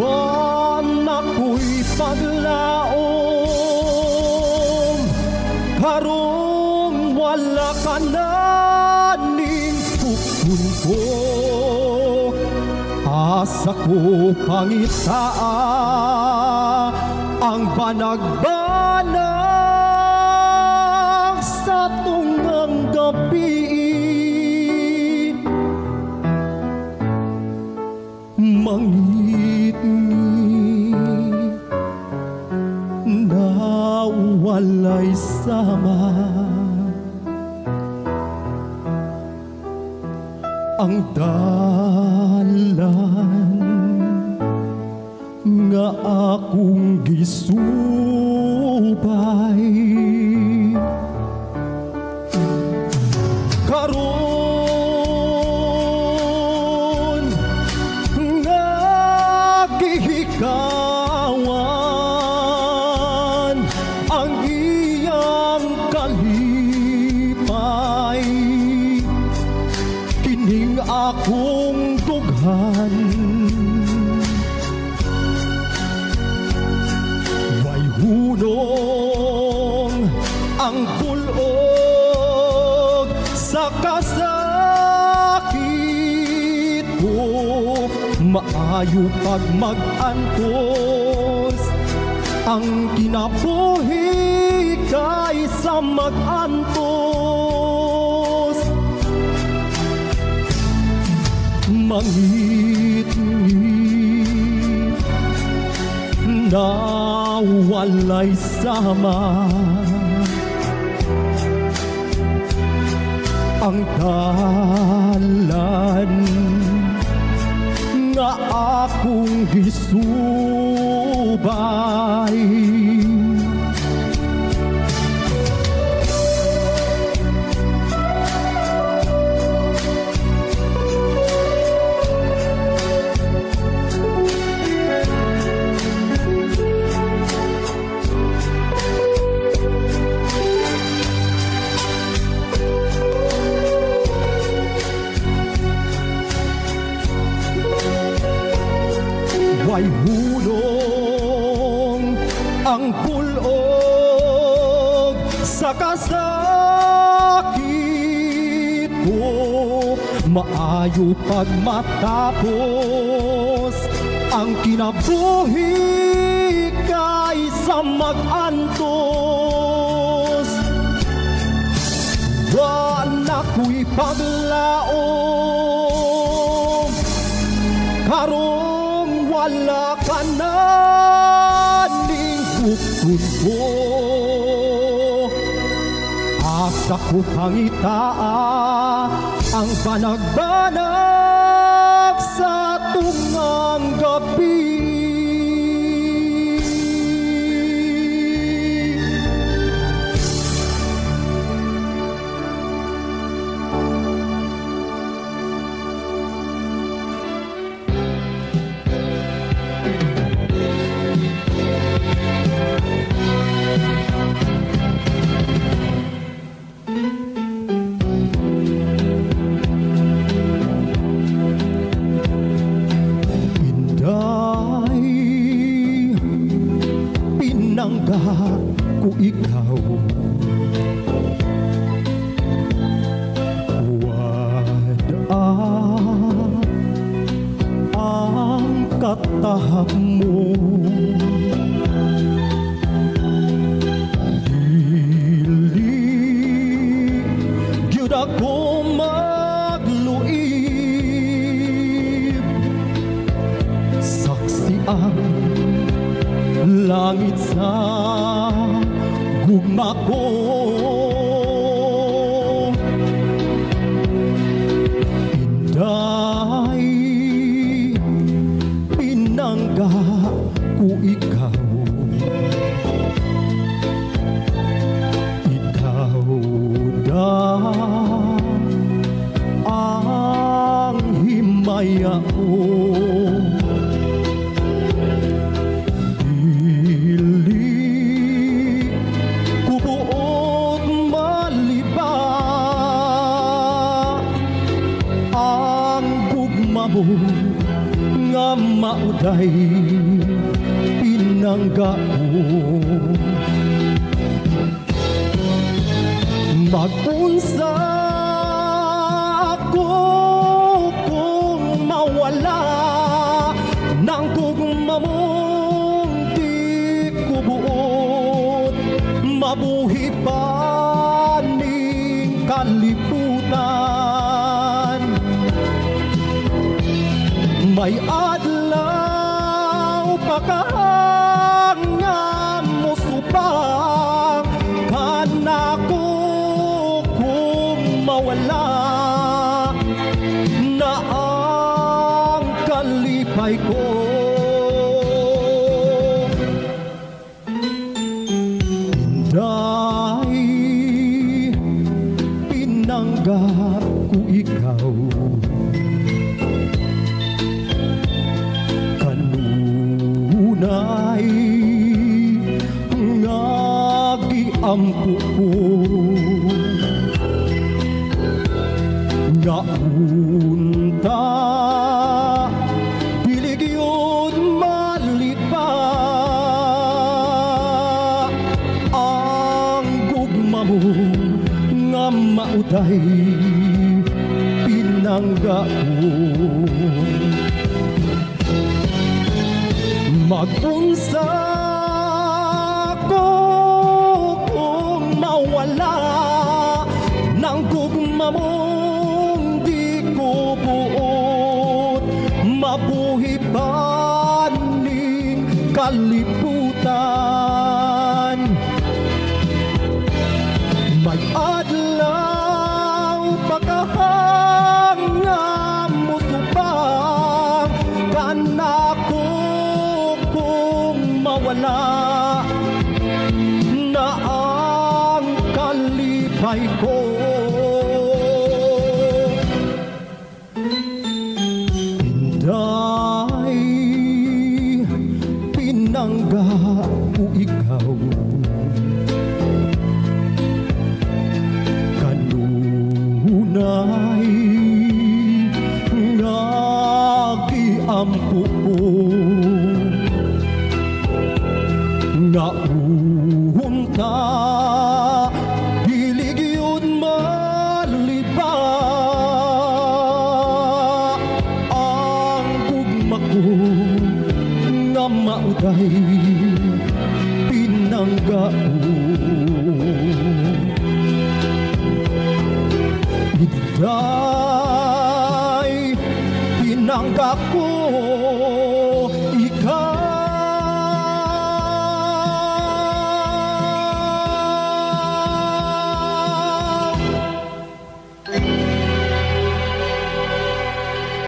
Wan ako'y paglaom, karong wala ka na ning pukpun ko. Asa ko pangitaa ang banag-banag sa tungang gabi. Mangit-ngit na walay sama, ang dalan nga akong gisubay. Karon nga gihikawan ang iyang kalipay, kining akong dughan way hunong ang bulog sa kasakit ko. Maayo pag mag-antos ang kinabuhi kaysa mag-antos. Mangit-ngit na walay sama, ang dalan nga akong gisubay. Way hulong ang bulog sa kasakit ko. Maayo pag matapos ang kinabuhi kaysa mag-antos. Wan ako'y paglaom, karong wala ka na ning pukpun ko. Asa ko pangitaa ang banag-banag sa tungang gabi. Ko ikaw, wada ang katahak mo. Dili gyud ako magluib, saksi ang langit sa gugma ko. Inday pinangga ko ikaw, ikaw da ang himaya ko. nga mauday pinanggao. Mag-unsa ako kung mawala ng tugma mong di ko buot, mabuhi pa ning kalibutan. May adlaw pa ka nga musupang kanako kung mawala na ang kalipay ko. Inday, pinanggap ko ikaw, kanunay nga giampo ko, nga unta bilig yun malipa ang gugma mo nga mauday pinanggao. Mag-unsa ko kung mawala ng gugma mong di ko buot, mabuhi pa ning kalibutan. May adlaw pa ka nga musupang kanako kung mawala na ang kalipay ko. Inday, pinanggap ko ikaw, kanunay nga giampo ko, nga unta bilig yun malipa ang gugma ko nga mauday pinanggao. Inday, pinanggap ko